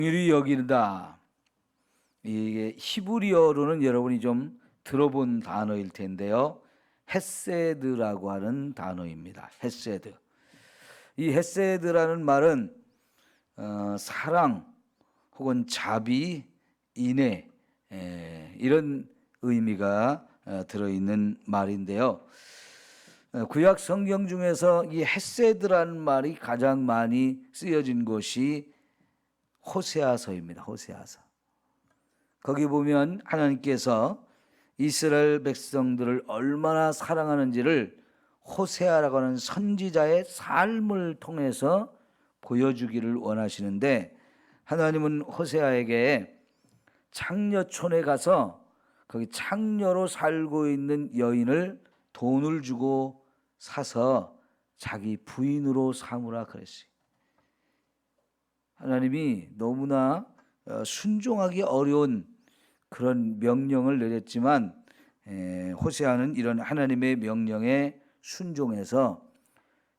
긍휼히 여긴다. 이게 히브리어로는 여러분이 좀 들어본 단어일 텐데요. 헤세드라고 하는 단어입니다. 헤세드. 이 헤세드라는 말은 사랑 혹은 자비, 인애 이런 의미가 들어있는 말인데요. 구약 성경 중에서 이 헤세드라는 말이 가장 많이 쓰여진 곳이 호세아서입니다. 호세아서. 거기 보면 하나님께서 이스라엘 백성들을 얼마나 사랑하는지를 호세아라고 하는 선지자의 삶을 통해서 보여주기를 원하시는데, 하나님은 호세아에게 창녀촌에 가서 거기 창녀로 살고 있는 여인을 돈을 주고 사서 자기 부인으로 삼으라 그랬어요. 하나님이 너무나 순종하기 어려운 그런 명령을 내렸지만 호세아는 이런 하나님의 명령에 순종해서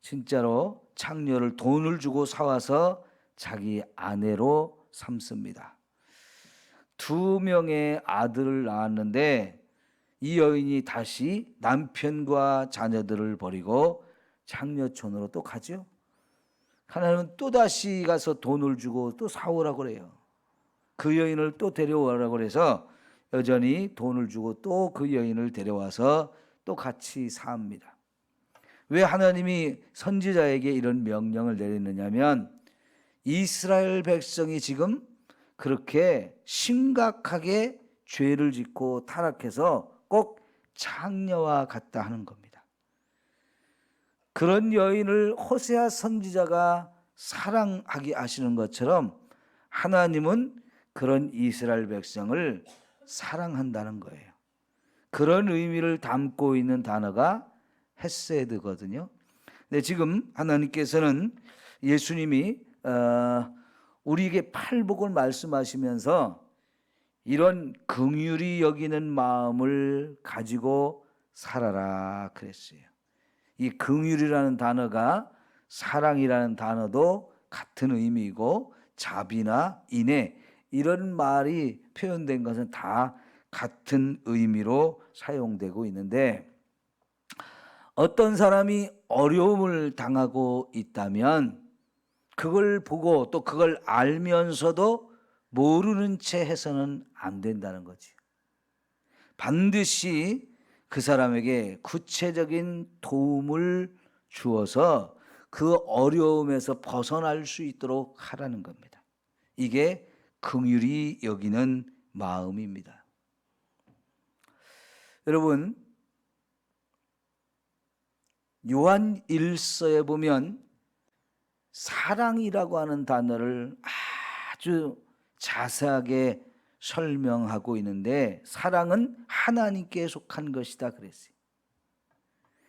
진짜로 창녀를 돈을 주고 사와서 자기 아내로 삼습니다. 2명의 아들을 낳았는데 이 여인이 다시 남편과 자녀들을 버리고 창녀촌으로 또 가죠. 하나님은 또다시 가서 돈을 주고 또 사오라고 그래요. 그 여인을 또 데려오라고 그래서 여전히 돈을 주고 또 그 여인을 데려와서 또 같이 삽니다. 왜 하나님이 선지자에게 이런 명령을 내렸느냐면 이스라엘 백성이 지금 그렇게 심각하게 죄를 짓고 타락해서 꼭 창녀와 같다 하는 겁니다. 그런 여인을 호세아 선지자가 사랑하게 하시는 것처럼 하나님은 그런 이스라엘 백성을 사랑한다는 거예요. 그런 의미를 담고 있는 단어가 헤세드거든요. 근데 지금 하나님께서는 예수님이 우리에게 팔복을 말씀하시면서 이런 긍휼히 여기는 마음을 가지고 살아라 그랬어요. 이 긍휼이라는 단어가 사랑이라는 단어도 같은 의미이고 자비나 인애 이런 말이 표현된 것은 다 같은 의미로 사용되고 있는데, 어떤 사람이 어려움을 당하고 있다면 그걸 보고 또 그걸 알면서도 모르는 채 해서는 안 된다는 거지. 반드시 그 사람에게 구체적인 도움을 주어서 그 어려움에서 벗어날 수 있도록 하라는 겁니다. 이게 긍휼히 여기는 마음입니다. 여러분, 요한 1서에 보면 사랑이라고 하는 단어를 아주 자세하게 설명하고 있는데, 사랑은 하나님께 속한 것이다 그랬어요.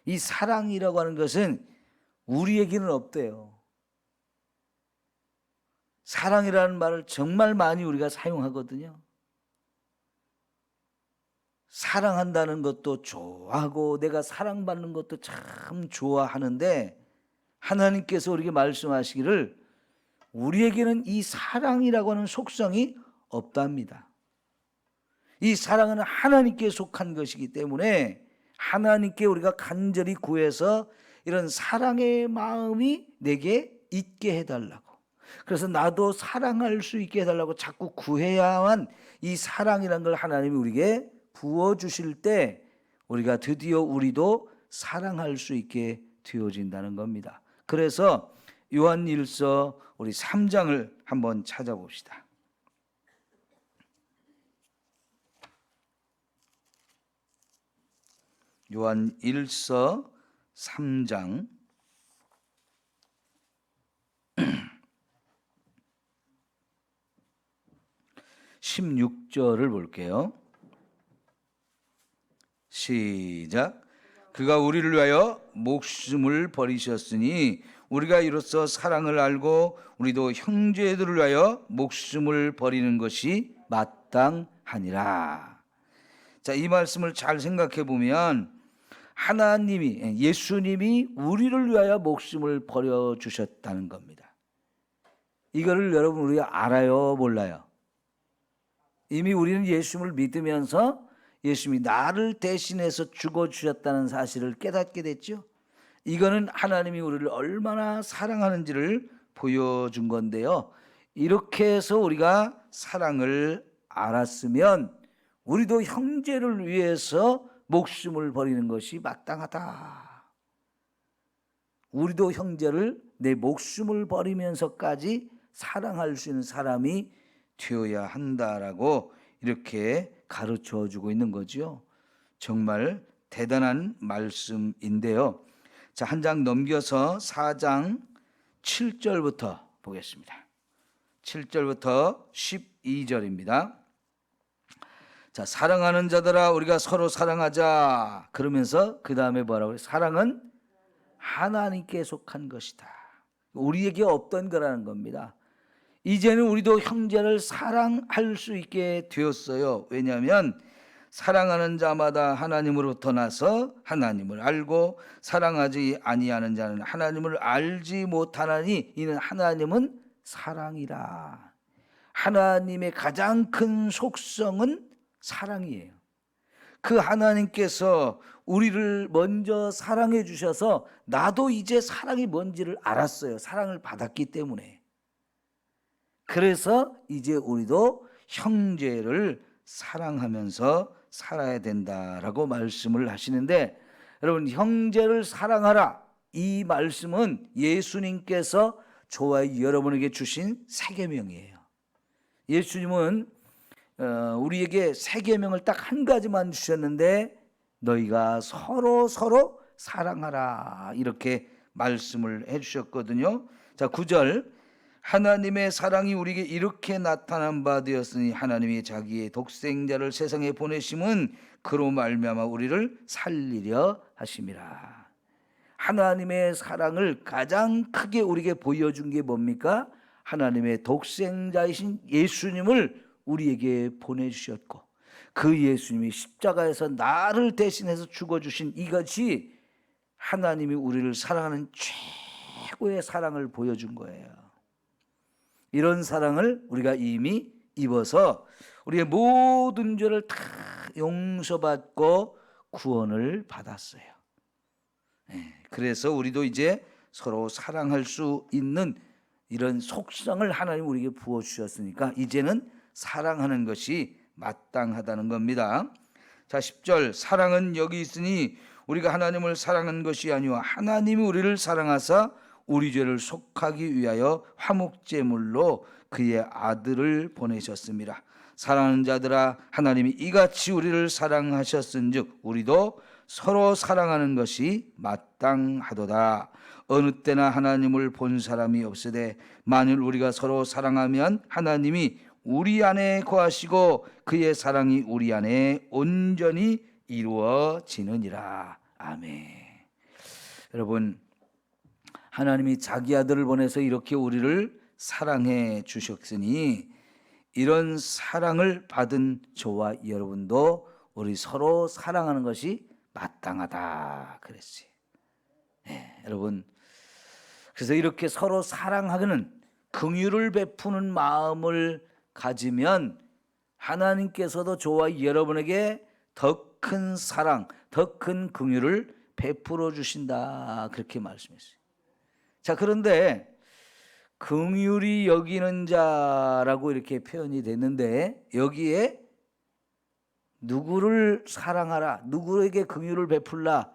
이 사랑이라고 하는 것은 우리에게는 없대요. 사랑이라는 말을 정말 많이 우리가 사용하거든요. 사랑한다는 것도 좋아하고 내가 사랑받는 것도 참 좋아하는데, 하나님께서 우리에게 말씀하시기를 우리에게는 이 사랑이라고 하는 속성이 없답니다. 이 사랑은 하나님께 속한 것이기 때문에 하나님께 우리가 간절히 구해서 이런 사랑의 마음이 내게 있게 해달라고, 그래서 나도 사랑할 수 있게 해달라고 자꾸 구해야만 이 사랑이라는 걸 하나님이 우리에게 부어주실 때 우리가 드디어 우리도 사랑할 수 있게 되어진다는 겁니다. 그래서 요한 1서 우리 3장을 한번 찾아봅시다. 요한 1서 3장 16절을 볼게요. 시작. 그가 우리를 위하여 목숨을 버리셨으니 우리가 이로써 사랑을 알고 우리도 형제들을 위하여 목숨을 버리는 것이 마땅하니라. 자, 이 말씀을 잘 생각해 보면 하나님이, 예수님이 우리를 위하여 목숨을 버려주셨다는 겁니다. 이거를 여러분 우리가 알아요, 몰라요? 이미 우리는 예수님을 믿으면서 예수님이 나를 대신해서 죽어주셨다는 사실을 깨닫게 됐죠. 이거는 하나님이 우리를 얼마나 사랑하는지를 보여준 건데요. 이렇게 해서 우리가 사랑을 알았으면 우리도 형제를 위해서 목숨을 버리는 것이 마땅하다. 우리도 형제를 내 목숨을 버리면서까지 사랑할 수 있는 사람이 되어야 한다라고 이렇게 가르쳐 주고 있는 거죠. 정말 대단한 말씀인데요. 자, 한 장 넘겨서 4장 7절부터 보겠습니다. 7절부터 12절입니다. 자, 사랑하는 자들아 우리가 서로 사랑하자. 그러면서 그 다음에 뭐라고 해요? 사랑은 하나님께 속한 것이다. 우리에게 없던 거라는 겁니다. 이제는 우리도 형제를 사랑할 수 있게 되었어요. 왜냐하면 사랑하는 자마다 하나님으로부터 나서 하나님을 알고 사랑하지 아니하는 자는 하나님을 알지 못하나니 이는 하나님은 사랑이라. 하나님의 가장 큰 속성은 사랑이에요. 그 하나님께서 우리를 먼저 사랑해 주셔서 나도 이제 사랑이 뭔지를 알았어요. 사랑을 받았기 때문에. 그래서 이제 우리도 형제를 사랑하면서 살아야 된다라고 말씀을 하시는데, 여러분 형제를 사랑하라, 이 말씀은 예수님께서 저와 여러분에게 주신 세 계명이에요. 예수님은 우리에게 세 계명을 딱 한 가지만 주셨는데 너희가 서로 사랑하라, 이렇게 말씀을 해주셨거든요. 자, 9절, 하나님의 사랑이 우리에게 이렇게 나타난 바 되었으니 하나님이 자기의 독생자를 세상에 보내심은 그로 말미암아 우리를 살리려 하심이라. 하나님의 사랑을 가장 크게 우리에게 보여준 게 뭡니까? 하나님의 독생자이신 예수님을 우리에게 보내주셨고, 그 예수님이 십자가에서 나를 대신해서 죽어주신 이것이 하나님이 우리를 사랑하는 최고의 사랑을 보여준 거예요. 이런 사랑을 우리가 이미 입어서 우리의 모든 죄를 다 용서받고 구원을 받았어요. 그래서 우리도 이제 서로 사랑할 수 있는 이런 속성을 하나님 우리에게 부어주셨으니까 이제는 사랑하는 것이 마땅하다는 겁니다. 자, 10절, 사랑은 여기 있으니 우리가 하나님을 사랑한 것이 아니오 하나님이 우리를 사랑하사 우리 죄를 속하기 위하여 화목제물로 그의 아들을 보내셨습니다. 사랑하는 자들아 하나님이 이같이 우리를 사랑하셨은즉 우리도 서로 사랑하는 것이 마땅하도다. 어느 때나 하나님을 본 사람이 없으되 만일 우리가 서로 사랑하면 하나님이 우리 안에 거하시고 그의 사랑이 우리 안에 온전히 이루어지느니라. 아멘. 여러분, 하나님이 자기 아들을 보내서 이렇게 우리를 사랑해 주셨으니 이런 사랑을 받은 저와 여러분도 우리 서로 사랑하는 것이 마땅하다 그랬어요. 여러분, 그래서 이렇게 서로 사랑하기는 긍휼을 베푸는 마음을 가지면 하나님께서도 저와 여러분에게 더 큰 사랑, 더 큰 긍휼을 베풀어 주신다, 그렇게 말씀했어요. 자, 그런데 긍휼히 여기는 자라고 이렇게 표현이 됐는데 여기에 누구를 사랑하라, 누구에게 긍휼을 베풀라,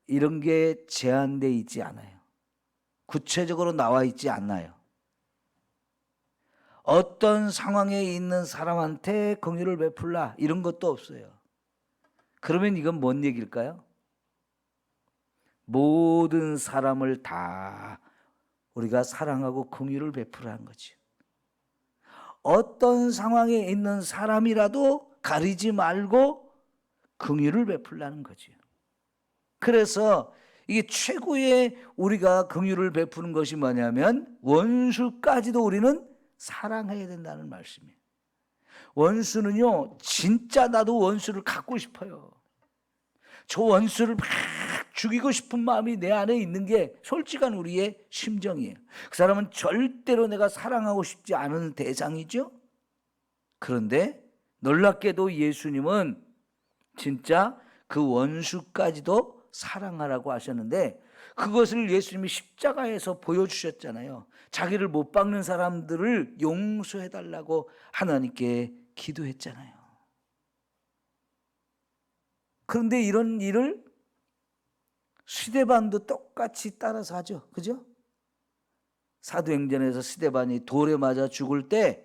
이런 게 제한되어 있지 않아요. 구체적으로 나와 있지 않나요? 어떤 상황에 있는 사람한테 긍휼을 베풀라, 이런 것도 없어요. 그러면 이건 뭔 얘기일까요? 모든 사람을 다 우리가 사랑하고 긍휼을 베풀라는 거죠. 어떤 상황에 있는 사람이라도 가리지 말고 긍휼을 베풀라는 거죠. 그래서 이게 최고의 우리가 긍휼을 베푸는 것이 뭐냐면 원수까지도 우리는 사랑해야 된다는 말씀이에요. 원수는요, 진짜 나도 원수를 갖고 싶어요. 저 원수를 막 죽이고 싶은 마음이 내 안에 있는 게 솔직한 우리의 심정이에요. 그 사람은 절대로 내가 사랑하고 싶지 않은 대상이죠. 그런데 놀랍게도 예수님은 진짜 그 원수까지도 사랑하라고 하셨는데, 그것을 예수님이 십자가에서 보여주셨잖아요. 자기를 못 박는 사람들을 용서해달라고 하나님께 기도했잖아요. 그런데 이런 일을 스데반도 똑같이 따라서 하죠. 그죠? 사도행전에서 스데반이 돌에 맞아 죽을 때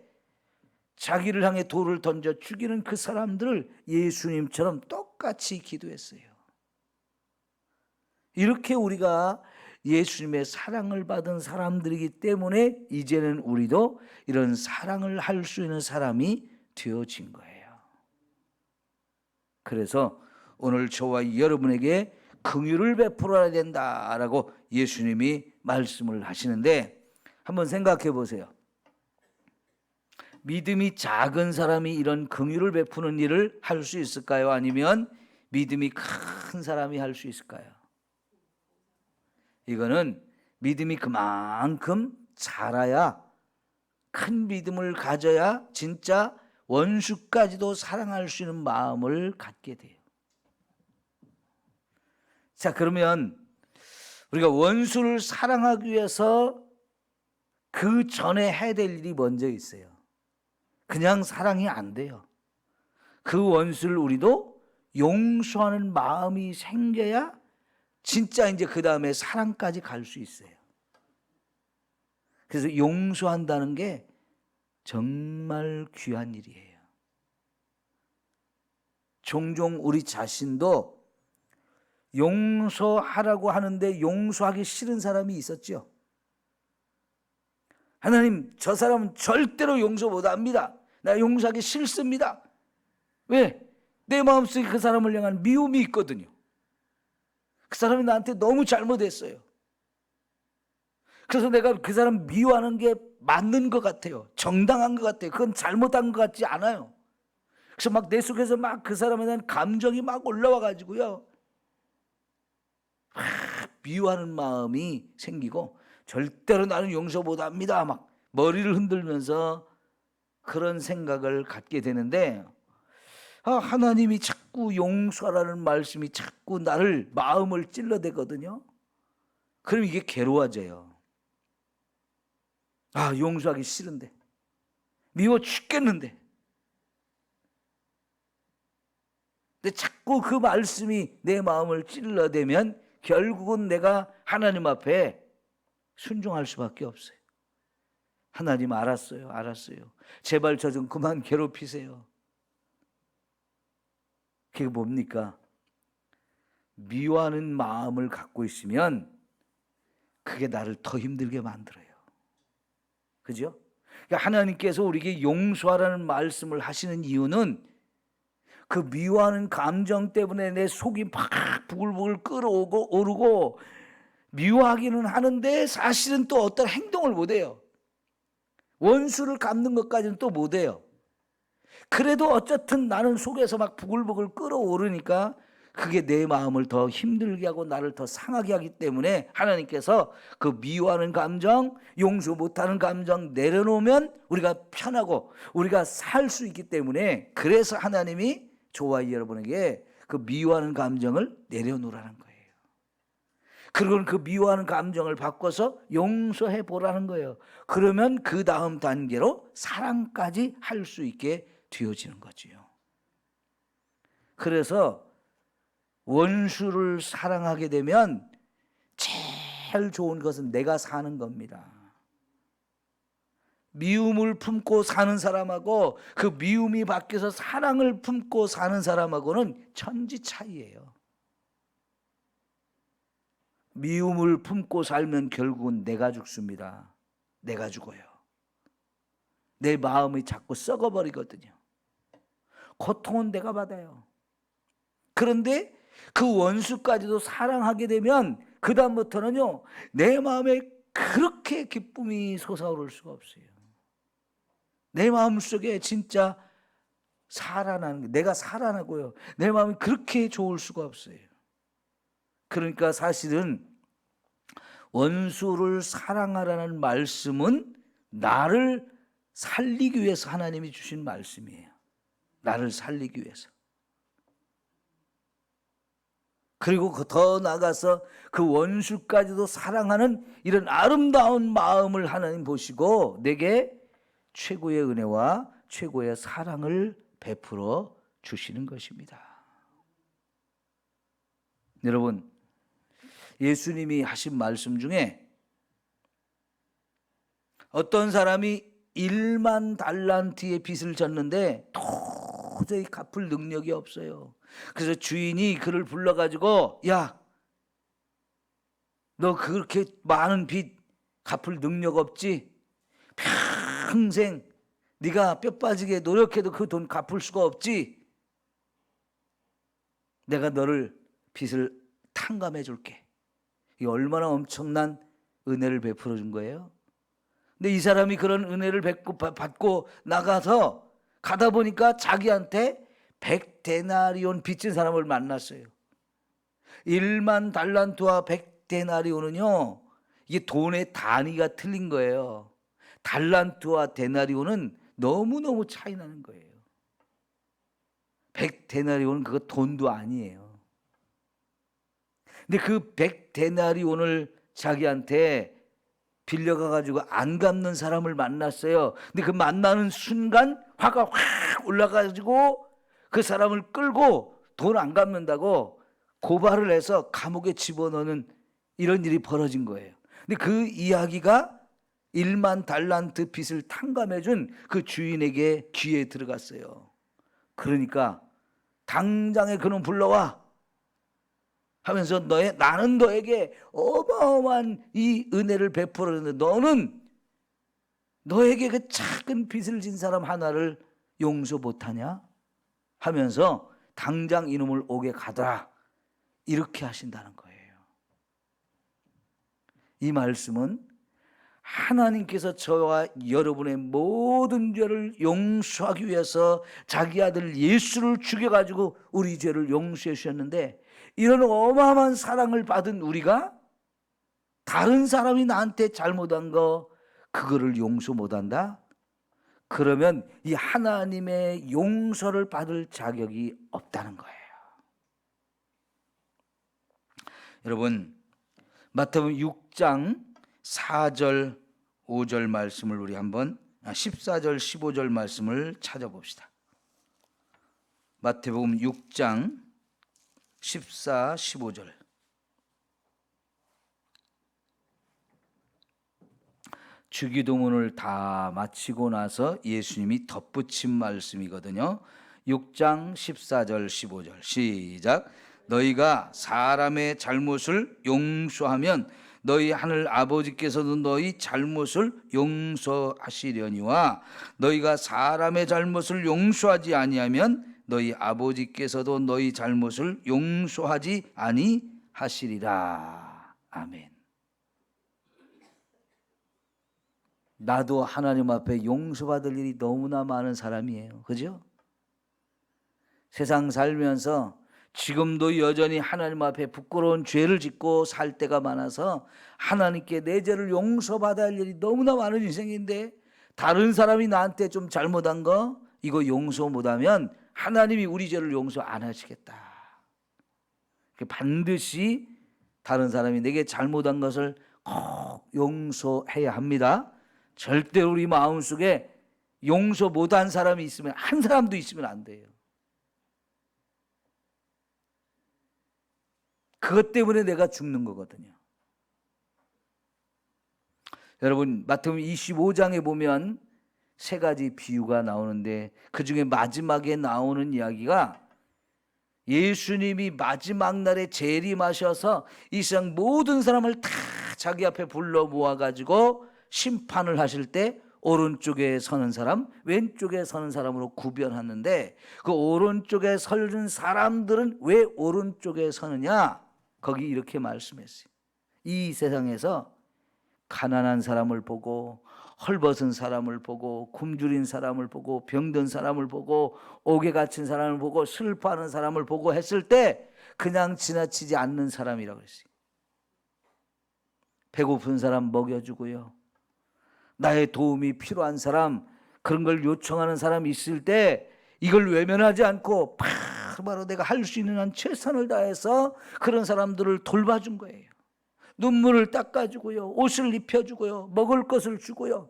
자기를 향해 돌을 던져 죽이는 그 사람들을 예수님처럼 똑같이 기도했어요. 이렇게 우리가 예수님의 사랑을 받은 사람들이기 때문에 이제는 우리도 이런 사랑을 할 수 있는 사람이 되어진 거예요. 그래서 오늘 저와 여러분에게 긍휼을 베풀어야 된다라고 예수님이 말씀을 하시는데, 한번 생각해 보세요. 믿음이 작은 사람이 이런 긍휼을 베푸는 일을 할 수 있을까요? 아니면 믿음이 큰 사람이 할 수 있을까요? 이거는 믿음이 그만큼 자라야, 큰 믿음을 가져야 진짜 원수까지도 사랑할 수 있는 마음을 갖게 돼요. 자, 그러면 우리가 원수를 사랑하기 위해서 그 전에 해야 될 일이 먼저 있어요. 그냥 사랑이 안 돼요. 그 원수를 우리도 용서하는 마음이 생겨야 진짜 이제 그 다음에 사랑까지 갈 수 있어요. 그래서 용서한다는 게 정말 귀한 일이에요. 종종 우리 자신도 용서하라고 하는데 용서하기 싫은 사람이 있었죠. 하나님, 저 사람은 절대로 용서 못합니다. 나 용서하기 싫습니다. 왜? 내 마음속에 그 사람을 향한 미움이 있거든요. 그 사람이 나한테 너무 잘못했어요. 그래서 내가 그 사람 미워하는 게 맞는 것 같아요. 정당한 것 같아요. 그건 잘못한 것 같지 않아요. 그래서 막 내 속에서 막 그 사람에 대한 감정이 막 올라와 가지고요, 미워하는 마음이 생기고 절대로 나는 용서 못합니다. 막 머리를 흔들면서 그런 생각을 갖게 되는데, 하나님이 자꾸 용서하라는 말씀이 자꾸 나를 마음을 찔러대거든요. 그럼 이게 괴로워져요. 용서하기 싫은데, 미워 죽겠는데, 근데 자꾸 그 말씀이 내 마음을 찔러대면 결국은 내가 하나님 앞에 순종할 수밖에 없어요. 하나님, 알았어요. 제발 저 좀 그만 괴롭히세요. 그게 뭡니까? 미워하는 마음을 갖고 있으면 그게 나를 더 힘들게 만들어요. 그죠? 그러니까 하나님께서 우리에게 용서하라는 말씀을 하시는 이유는 그 미워하는 감정 때문에 내 속이 막 부글부글 끓어오고 오르고 미워하기는 하는데 사실은 또 어떤 행동을 못해요. 원수를 갚는 것까지는 또 못해요. 그래도 어쨌든 나는 속에서 막 부글부글 끓어오르니까 그게 내 마음을 더 힘들게 하고 나를 더 상하게 하기 때문에 하나님께서 그 미워하는 감정, 용서 못하는 감정 내려놓으면 우리가 편하고 우리가 살 수 있기 때문에, 그래서 하나님이 저와 여러분에게 그 미워하는 감정을 내려놓으라는 거예요. 그리고 그 미워하는 감정을 바꿔서 용서해 보라는 거예요. 그러면 그 다음 단계로 사랑까지 할 수 있게 되어지는 거지요. 그래서 원수를 사랑하게 되면 제일 좋은 것은 내가 사는 겁니다. 미움을 품고 사는 사람하고 그 미움이 밖에서 사랑을 품고 사는 사람하고는 천지 차이예요. 미움을 품고 살면 결국은 내가 죽습니다. 내가 죽어요. 내 마음이 자꾸 썩어버리거든요. 고통은 내가 받아요. 그런데 그 원수까지도 사랑하게 되면 그 다음부터는요, 내 마음에 그렇게 기쁨이 솟아오를 수가 없어요. 내 마음속에 진짜 살아나는, 내가 살아나고요, 내 마음이 그렇게 좋을 수가 없어요. 그러니까 사실은 원수를 사랑하라는 말씀은 나를 살리기 위해서 하나님이 주신 말씀이에요. 나를 살리기 위해서. 그리고 더 나아가서 그 원수까지도 사랑하는 이런 아름다운 마음을 하나님 보시고 내게 최고의 은혜와 최고의 사랑을 베풀어 주시는 것입니다. 여러분, 예수님이 하신 말씀 중에 어떤 사람이 1만 달란트의 빚을 졌는데 도저히 갚을 능력이 없어요. 그래서 주인이 그를 불러가지고, 야, 너 그렇게 많은 빚 갚을 능력 없지? 평생 네가 뼈 빠지게 노력해도 그 돈 갚을 수가 없지? 내가 너를 빚을 탕감해 줄게. 이 얼마나 엄청난 은혜를 베풀어 준 거예요. 근데 이 사람이 그런 은혜를 받고 나가서 가다 보니까 자기한테 100데나리온 빚진 사람을 만났어요. 1만 달란트와 100데나리온은요, 이게 돈의 단위가 틀린 거예요. 달란트와 데나리온은 너무너무 차이 나는 거예요. 100데나리온은 그거 돈도 아니에요. 근데 그 100데나리온을 자기한테 빌려가가지고 안 갚는 사람을 만났어요. 근데 그 만나는 순간 화가 확 올라가지고 그 사람을 끌고 돈 안 갚는다고 고발을 해서 감옥에 집어넣는 이런 일이 벌어진 거예요. 근데 그 이야기가 1만 달란트 빚을 탕감해준 그 주인에게 귀에 들어갔어요. 그러니까 당장에 그놈 불러와 하면서 나는 너에게 어마어마한 이 은혜를 베풀었는데 너는 너에게 그 작은 빚을 진 사람 하나를 용서 못하냐? 하면서 당장 이놈을 옥에 가둬라, 이렇게 하신다는 거예요. 이 말씀은 하나님께서 저와 여러분의 모든 죄를 용서하기 위해서 자기 아들 예수를 죽여가지고 우리 죄를 용서해 주셨는데, 이런 어마어마한 사랑을 받은 우리가 다른 사람이 나한테 잘못한 거 그거를 용서 못한다? 그러면 이 하나님의 용서를 받을 자격이 없다는 거예요. 여러분, 마태복음 6장 4절 5절 말씀을 우리 한번 14절 15절 말씀을 찾아봅시다. 마태복음 6장 14, 15절. 주기도문을 다 마치고 나서 예수님이 덧붙인 말씀이거든요. 6장 14절 15절 시작. 너희가 사람의 잘못을 용서하면 너희 하늘 아버지께서도 너희 잘못을 용서하시려니와 너희가 사람의 잘못을 용서하지 아니하면 너희 아버지께서도 너희 잘못을 용서하지 아니하시리라. 아멘. 나도 하나님 앞에 용서받을 일이 너무나 많은 사람이에요. 그죠? 세상 살면서 지금도 여전히 하나님 앞에 부끄러운 죄를 짓고 살 때가 많아서 하나님께 내 죄를 용서받아야 할 일이 너무나 많은 인생인데, 다른 사람이 나한테 좀 잘못한 거 이거 용서 못하면 하나님이 우리 죄를 용서 안 하시겠다. 반드시 다른 사람이 내게 잘못한 것을 꼭 용서해야 합니다. 절대로 우리 마음속에 용서 못한 사람이 있으면, 한 사람도 있으면 안 돼요. 그것 때문에 내가 죽는 거거든요. 여러분, 마태복음 25장에 보면 세 가지 비유가 나오는데 그 중에 마지막에 나오는 이야기가 예수님이 마지막 날에 재림하셔서 이 세상 모든 사람을 다 자기 앞에 불러 모아가지고 심판을 하실 때 오른쪽에 서는 사람, 왼쪽에 서는 사람으로 구별하는데, 그 오른쪽에 서는 사람들은 왜 오른쪽에 서느냐? 거기 이렇게 말씀했어요. 이 세상에서 가난한 사람을 보고 헐벗은 사람을 보고, 굶주린 사람을 보고, 병든 사람을 보고, 옥에 갇힌 사람을 보고, 슬퍼하는 사람을 보고 했을 때 그냥 지나치지 않는 사람이라고 그랬어요. 배고픈 사람 먹여주고요, 나의 도움이 필요한 사람, 그런 걸 요청하는 사람이 있을 때 이걸 외면하지 않고 바로 내가 할 수 있는 한 최선을 다해서 그런 사람들을 돌봐준 거예요. 눈물을 닦아주고요, 옷을 입혀주고요, 먹을 것을 주고요,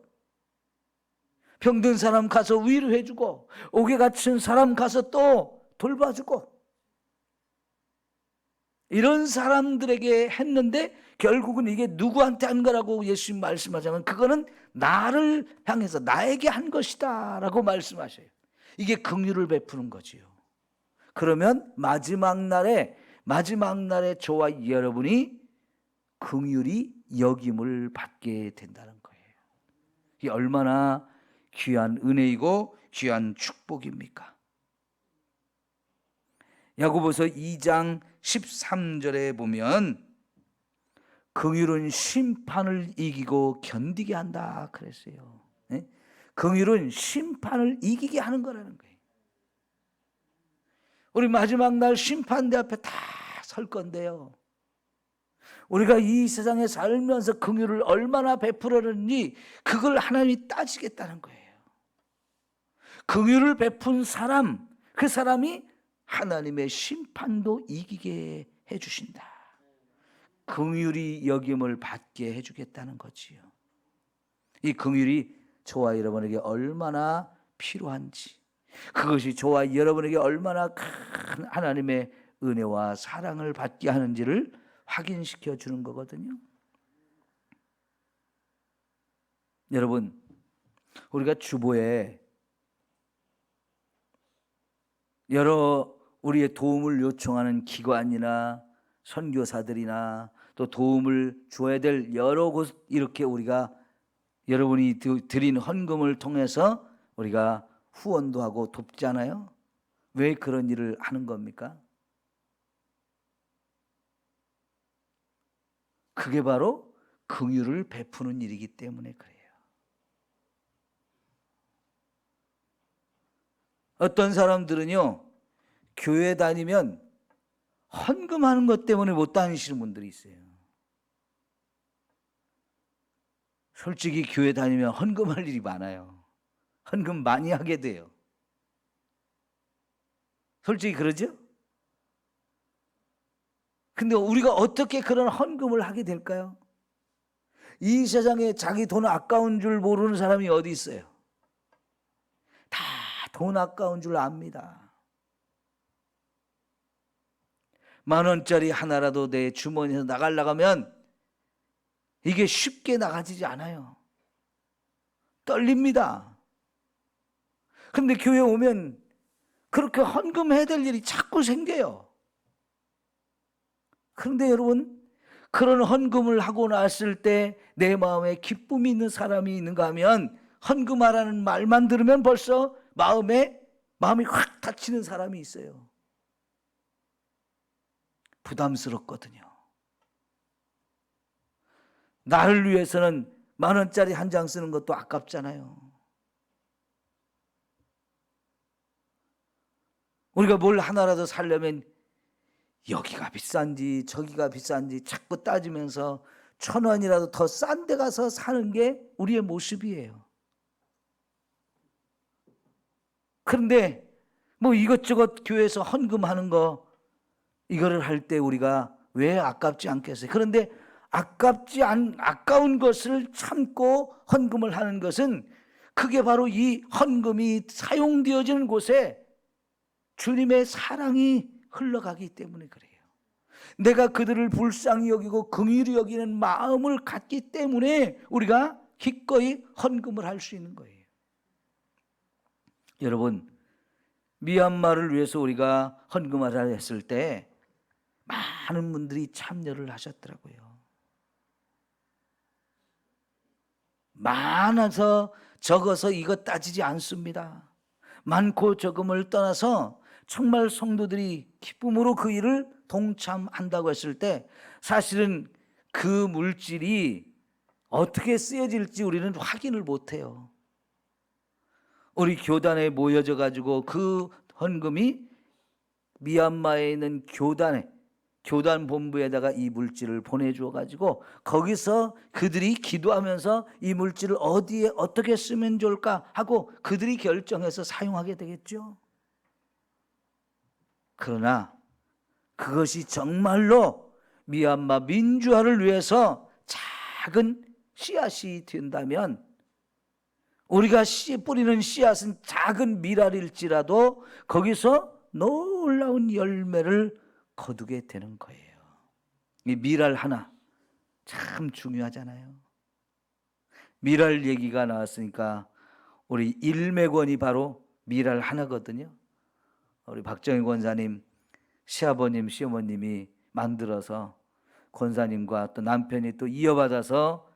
병든 사람 가서 위로해주고, 옥에 갇힌 사람 가서 또 돌봐주고, 이런 사람들에게 했는데 결국은 이게 누구한테 한 거라고 예수님 말씀하자면 그거는 나를 향해서 나에게 한 것이다 라고 말씀하셔요. 이게 긍휼을 베푸는 거지요. 그러면 마지막 날에 저와 여러분이 긍휼이 여김을 받게 된다는 거예요. 이게 얼마나 귀한 은혜이고 귀한 축복입니까? 야고보서 2장 13절에 보면 긍휼은 심판을 이기고 견디게 한다 그랬어요. 네? 긍휼은 심판을 이기게 하는 거라는 거예요. 우리 마지막 날 심판대 앞에 다 설 건데요, 우리가 이 세상에 살면서 긍휼을 얼마나 베풀었는지 그걸 하나님이 따지겠다는 거예요. 긍휼을 베푼 사람, 그 사람이 하나님의 심판도 이기게 해주신다. 긍휼이 여김을 받게 해주겠다는 거지요. 이 긍휼이 저와 여러분에게 얼마나 필요한지, 그것이 저와 여러분에게 얼마나 큰 하나님의 은혜와 사랑을 받게 하는지를 확인시켜 주는 거거든요. 여러분, 우리가 주보에 여러 우리의 도움을 요청하는 기관이나 선교사들이나 또 도움을 줘야 될 여러 곳, 이렇게 우리가 여러분이 드린 헌금을 통해서 우리가 후원도 하고 돕잖아요. 왜 그런 일을 하는 겁니까? 그게 바로 긍휼을 베푸는 일이기 때문에 그래요. 어떤 사람들은요, 교회 다니면 헌금하는 것 때문에 못 다니시는 분들이 있어요. 솔직히 교회 다니면 헌금할 일이 많아요. 헌금 많이 하게 돼요. 솔직히 그러죠? 근데 우리가 어떻게 그런 헌금을 하게 될까요? 이 세상에 자기 돈 아까운 줄 모르는 사람이 어디 있어요? 다 돈 아까운 줄 압니다. 10,000원짜리 하나라도 내 주머니에서 나가려면 이게 쉽게 나가지지 않아요. 떨립니다. 근데 교회 오면 그렇게 헌금해야 될 일이 자꾸 생겨요. 그런데 여러분, 그런 헌금을 하고 났을 때 내 마음에 기쁨이 있는 사람이 있는가 하면, 헌금하라는 말만 들으면 벌써 마음이 확 닫히는 사람이 있어요. 부담스럽거든요. 나를 위해서는 10,000원짜리 한 장 쓰는 것도 아깝잖아요. 우리가 뭘 하나라도 살려면 여기가 비싼지 저기가 비싼지 자꾸 따지면서 1,000원이라도 더 싼 데 가서 사는 게 우리의 모습이에요. 그런데 뭐 이것저것 교회에서 헌금하는 거, 이거를 할 때 우리가 왜 아깝지 않겠어요? 그런데 아까운 것을 참고 헌금을 하는 것은, 그게 바로 이 헌금이 사용되어지는 곳에 주님의 사랑이 흘러가기 때문에 그래요. 내가 그들을 불쌍히 여기고 긍휼히 여기는 마음을 갖기 때문에 우리가 기꺼이 헌금을 할 수 있는 거예요. 여러분, 미얀마를 위해서 우리가 헌금하자 했을 때 많은 분들이 참여를 하셨더라고요. 많아서 적어서 이거 따지지 않습니다. 많고 적음을 떠나서 정말 성도들이 기쁨으로 그 일을 동참한다고 했을 때, 사실은 그 물질이 어떻게 쓰여질지 우리는 확인을 못해요. 우리 교단에 모여져 가지고 그 헌금이 미얀마에 있는 교단 본부에다가 이 물질을 보내주어 가지고 거기서 그들이 기도하면서 이 물질을 어디에 어떻게 쓰면 좋을까 하고 그들이 결정해서 사용하게 되겠죠. 그러나 그것이 정말로 미얀마 민주화를 위해서 작은 씨앗이 된다면, 우리가 뿌리는 씨앗은 작은 밀알일지라도 거기서 놀라운 열매를 거두게 되는 거예요. 이 밀알 하나 참 중요하잖아요. 밀알 얘기가 나왔으니까 우리 일맥원이 바로 밀알 하나거든요. 우리 박정희 권사님 시아버님 시어머님이 만들어서 권사님과 또 남편이 또 이어받아서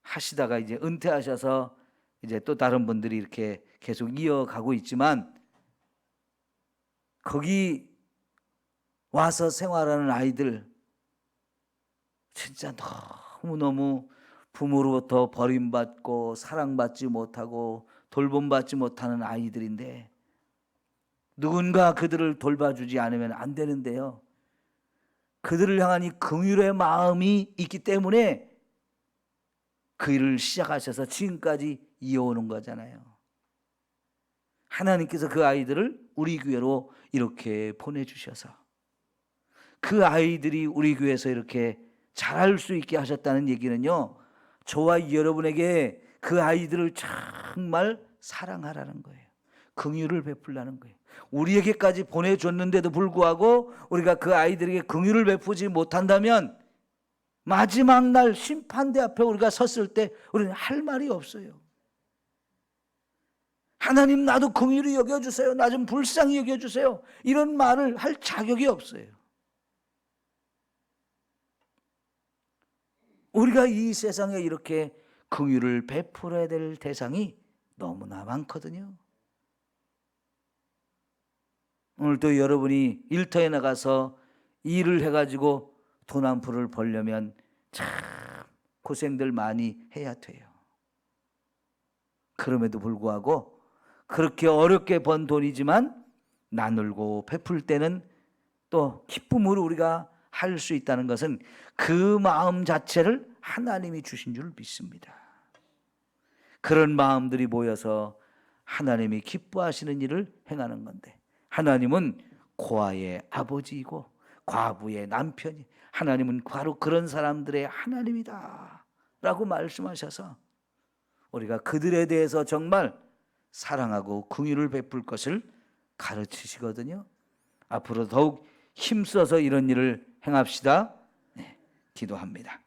하시다가 이제 은퇴하셔서 이제 또 다른 분들이 이렇게 계속 이어가고 있지만, 거기 와서 생활하는 아이들 진짜 너무너무 부모로부터 버림받고 사랑받지 못하고 돌봄받지 못하는 아이들인데 누군가 그들을 돌봐주지 않으면 안 되는데요. 그들을 향한 이 긍휼의 마음이 있기 때문에 그 일을 시작하셔서 지금까지 이어오는 거잖아요. 하나님께서 그 아이들을 우리 교회로 이렇게 보내주셔서 그 아이들이 우리 교회에서 이렇게 자랄 수 있게 하셨다는 얘기는요, 저와 여러분에게 그 아이들을 정말 사랑하라는 거예요. 긍휼을 베풀라는 거예요. 우리에게까지 보내줬는데도 불구하고 우리가 그 아이들에게 긍휼을 베푸지 못한다면 마지막 날 심판대 앞에 우리가 섰을 때 우리는 할 말이 없어요. 하나님, 나도 긍휼히 여겨주세요, 나 좀 불쌍히 여겨주세요, 이런 말을 할 자격이 없어요. 우리가 이 세상에 이렇게 긍휼을 베풀어야 될 대상이 너무나 많거든요. 오늘도 여러분이 일터에 나가서 일을 해가지고 돈 한 푼을 벌려면 참 고생들 많이 해야 돼요. 그럼에도 불구하고 그렇게 어렵게 번 돈이지만 나누고 베풀 때는 또 기쁨으로 우리가 할 수 있다는 것은 그 마음 자체를 하나님이 주신 줄 믿습니다. 그런 마음들이 모여서 하나님이 기뻐하시는 일을 행하는 건데, 하나님은 고아의 아버지이고 과부의 남편이, 하나님은 바로 그런 사람들의 하나님이다 라고 말씀하셔서 우리가 그들에 대해서 정말 사랑하고 긍휼을 베풀 것을 가르치시거든요. 앞으로 더욱 힘써서 이런 일을 행합시다. 네, 기도합니다.